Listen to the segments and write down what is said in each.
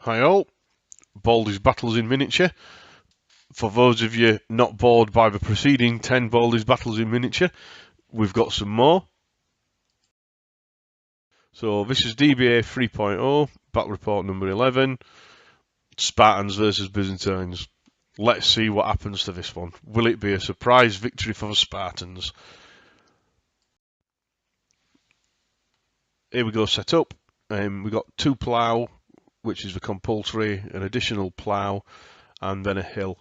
Hi all, Baldy's Battles in Miniature. For those of you not bored by the preceding 10 Baldy's Battles in Miniature, we've got some more. So this is DBA 3.0, Battle Report number 11, Spartans versus Byzantines. Let's see what happens to this one. Will it be a surprise victory for the Spartans? Here we go, set up. We've got 2 plough, which is the compulsory, an additional plough, and then a hill.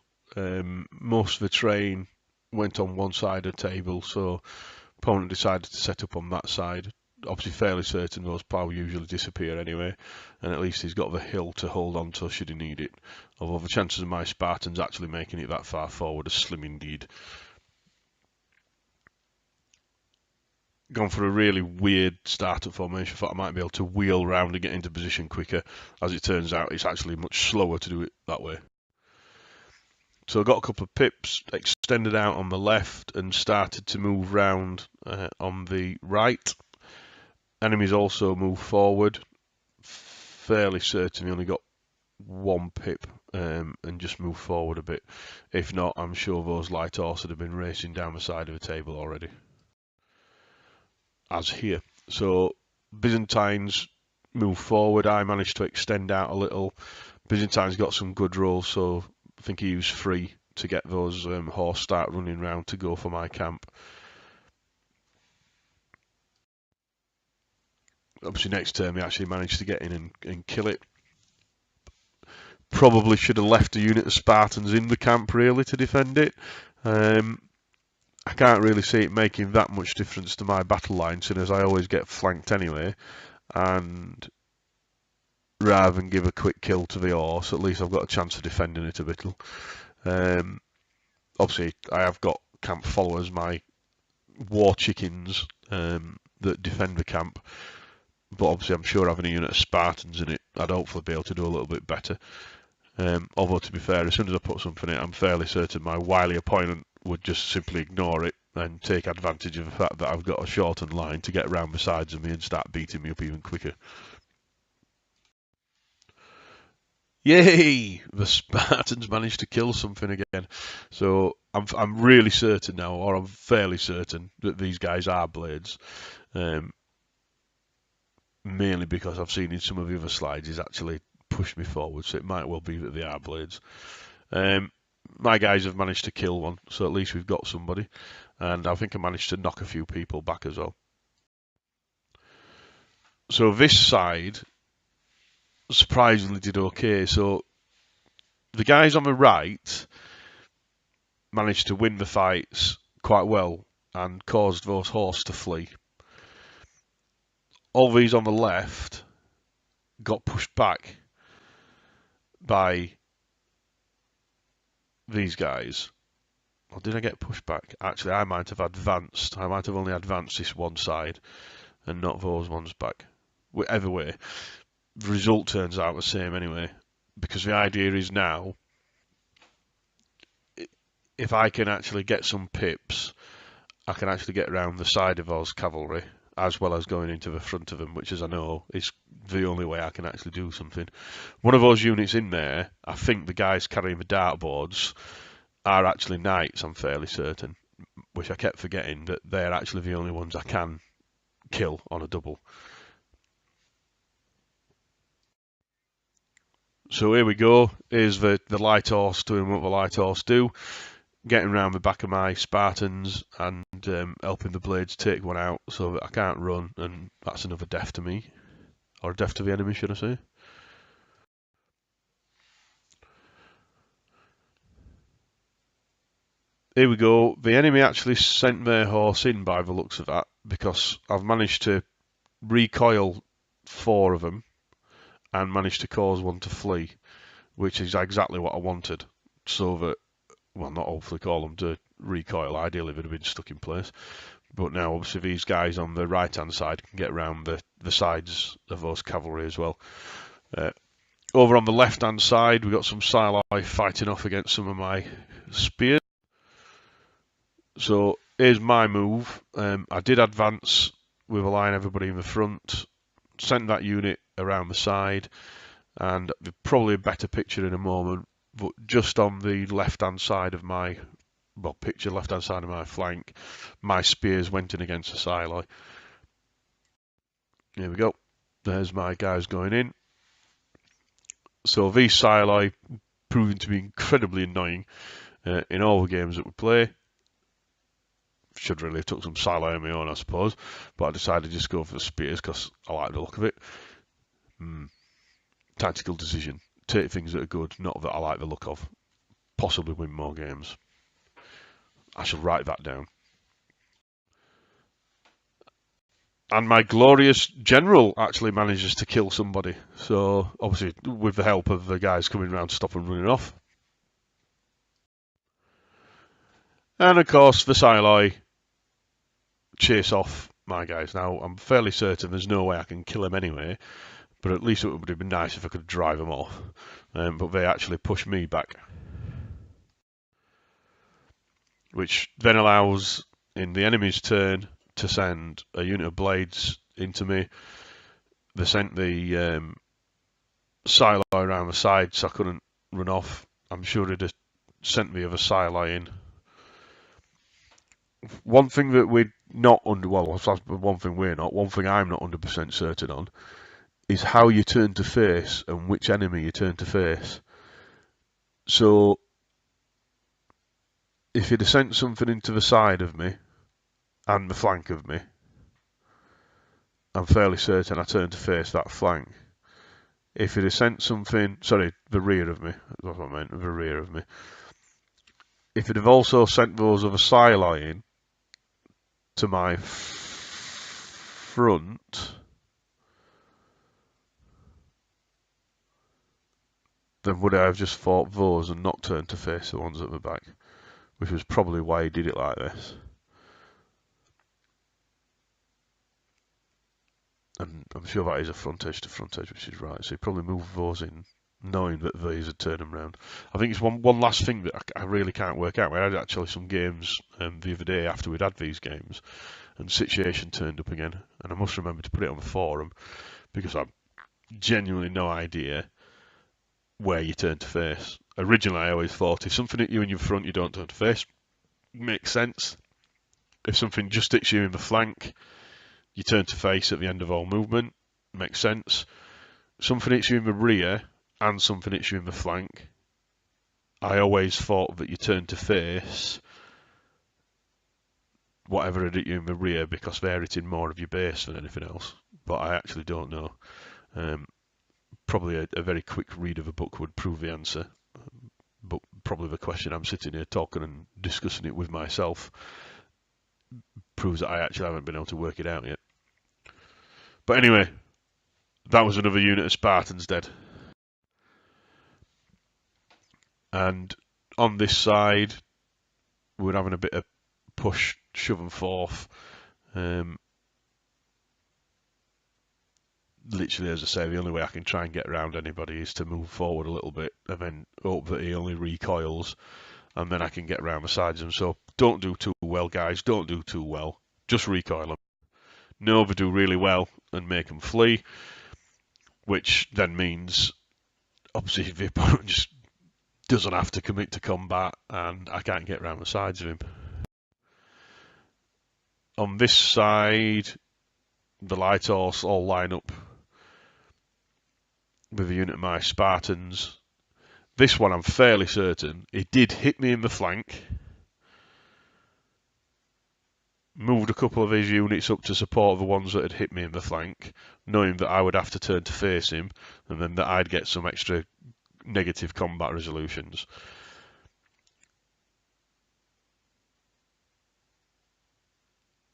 Most of the terrain went on one side of the table, so opponent decided to set up on that side. Obviously fairly certain those plough usually disappear anyway, and at least he's got the hill to hold on to should he need it. Although the chances of my Spartans actually making it that far forward are slim indeed. Gone for a really weird startup formation. Thought I might be able to wheel round and get into position quicker. As it turns out, it's actually much slower to do it that way. So I got a couple of pips, extended out on the left and started to move round on the right. Enemies also move forward. Fairly certain he only got 1 pip and just move forward a bit. If not, I'm sure those light horse would have been racing down the side of the table already. As here. So Byzantines move forward. I managed to extend out a little. Byzantines got some good rolls, so I think he used 3 to get those horse start running round to go for my camp. Obviously next turn we actually managed to get in and kill it. Probably should have left a unit of Spartans in the camp really to defend it. I can't really see it making that much difference to my battle line, since I always get flanked anyway. And rather than give a quick kill to the horse, at least I've got a chance of defending it a bit. Obviously, I have got camp followers, my war chickens that defend the camp. But obviously, I'm sure having a unit of Spartans in it, I'd hopefully be able to do a little bit better. Although, to be fair, as soon as I put something in, I'm fairly certain my wily opponent would just simply ignore it and take advantage of the fact that I've got a shortened line to get around the sides of me and start beating me up even quicker. Yay! The Spartans managed to kill something again. So I'm really certain now, or I'm fairly certain, that these guys are blades. Mainly because I've seen in some of the other slides he's actually pushed me forward, so it might well be that they are blades. My guys have managed to kill one, so at least we've got somebody, and I think I managed to knock a few people back as well. So this side surprisingly did okay. So the guys on the right managed to win the fights quite well and caused those horse to flee. All these on the left got pushed back by these guys. Or did I get pushed back? Actually, I might have advanced. I might have only advanced this one side and not those ones back. Either way, the result turns out the same anyway. Because the idea is now, if I can actually get some pips, I can actually get around the side of those cavalry, as well as going into the front of them, which, as I know, is the only way I can actually do something. One of those units in there, I think the guys carrying the dartboards are actually knights, I'm fairly certain, which I kept forgetting that they're actually the only ones I can kill on a double. So here we go. Here's the light horse doing what the light horse do, getting around the back of my Spartans and helping the blades take one out so that I can't run, and that's another death to me, or a death to the enemy, should I say. Here we go. The enemy actually sent their horse in by the looks of that, because I've managed to recoil 4 of them and managed to cause one to flee, which is exactly what I wanted. So that, well, not hopefully call them to recoil. Ideally, they'd have been stuck in place. But now, obviously, these guys on the right-hand side can get around the sides of those cavalry as well. Over on the left-hand side, we've got some Silai fighting off against some of my spears. So here's my move. I did advance with a line everybody in the front, sent that unit around the side, And probably a better picture in a moment, but just on the left-hand side of my, well, picture left-hand side of my flank, my spears went in against the Silai. Here we go. There's my guys going in. So these Silai proving to be incredibly annoying in all the games that we play. Should really have took some Silai on my own, I suppose, but I decided to just go for the spears because I like the look of it. Tactical decision. Take things that are good, not that I like the look of. Possibly win more games. I shall write that down. And my glorious general actually manages to kill somebody. So, obviously, with the help of the guys coming around to stop him running off. And, of course, the Silai chase off my guys. Now, I'm fairly certain there's no way I can kill him anyway, but at least it would have been nice if I could drive them off. But they actually push me back. Which then allows, in the enemy's turn, to send a unit of blades into me. They sent the Silai around the side so I couldn't run off. I'm sure they'd have sent the other Silai in. One thing that we're not under, well, one thing we're not, one thing I'm not 100% certain on, is how you turn to face and which enemy you turn to face. So, if you'd have sent something into the side of me and the flank of me, I'm fairly certain I turned to face that flank. If you'd have sent something, sorry, the rear of me, that's what I meant, the rear of me. If you'd have also sent those other Silai in to my front, then would I have just fought those and not turned to face the ones at the back? Which was probably why he did it like this. And I'm sure that is a front edge to front edge, which is right. So he probably moved those in, knowing that these would turn them round. I think it's one last thing that I really can't work out. We had actually some games the other day after we'd had these games, and situation turned up again. And I must remember to put it on the forum, because I've genuinely no idea where you turn to face. Originally, I always thought if something hit you in your front, you don't turn to face. Makes sense. If something just hits you in the flank, you turn to face at the end of all movement. Makes sense. Something hits you in the rear and something hits you in the flank. I always thought that you turn to face whatever had hit you in the rear because they're hitting more of your base than anything else. But I actually don't know. Probably a very quick read of a book would prove the answer. But probably the question I'm sitting here talking and discussing it with myself proves that I actually haven't been able to work it out yet. But anyway, that was another unit of Spartans dead. And on this side, we're having a bit of push, shove and forth. Literally, as I say, the only way I can try and get around anybody is to move forward a little bit and then hope that he only recoils, and then I can get around the sides of him. So don't do too well, guys. Don't do too well. Just recoil them. No, they do really well and make them flee, which then means, obviously, the opponent just doesn't have to commit to combat, and I can't get around the sides of him. On this side, the light horse all line up with a unit of my Spartans. This one, I'm fairly certain, it did hit me in the flank. Moved a couple of his units up to support the ones that had hit me in the flank, knowing that I would have to turn to face him, and then that I'd get some extra negative combat resolutions.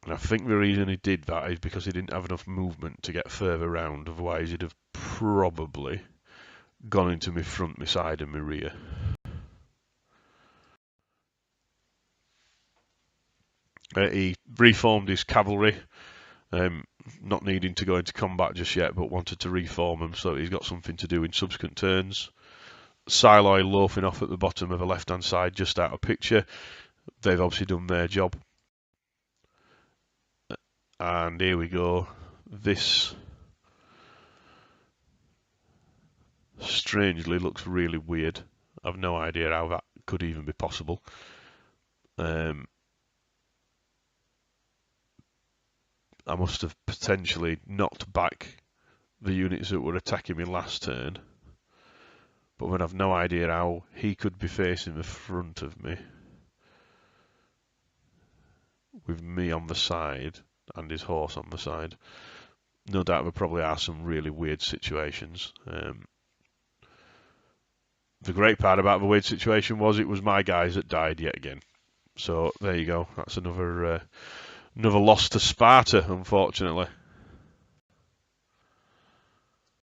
And I think the reason he did that is because he didn't have enough movement to get further round, otherwise he'd have probably gone into my front, my side and my rear. He reformed his cavalry, not needing to go into combat just yet, but wanted to reform them so he's got something to do in subsequent turns. Silai loafing off at the bottom of the left-hand side, just out of picture. They've obviously done their job. And here we go. This strangely looks really weird. I've no idea how that could even be possible. I must have potentially knocked back the units that were attacking me last turn, but then I've no idea how he could be facing the front of me with me on the side and his horse on the side. No doubt there probably are some really weird situations. The great part about the weird situation was it was my guys that died yet again. So there you go. That's another loss to Sparta, unfortunately.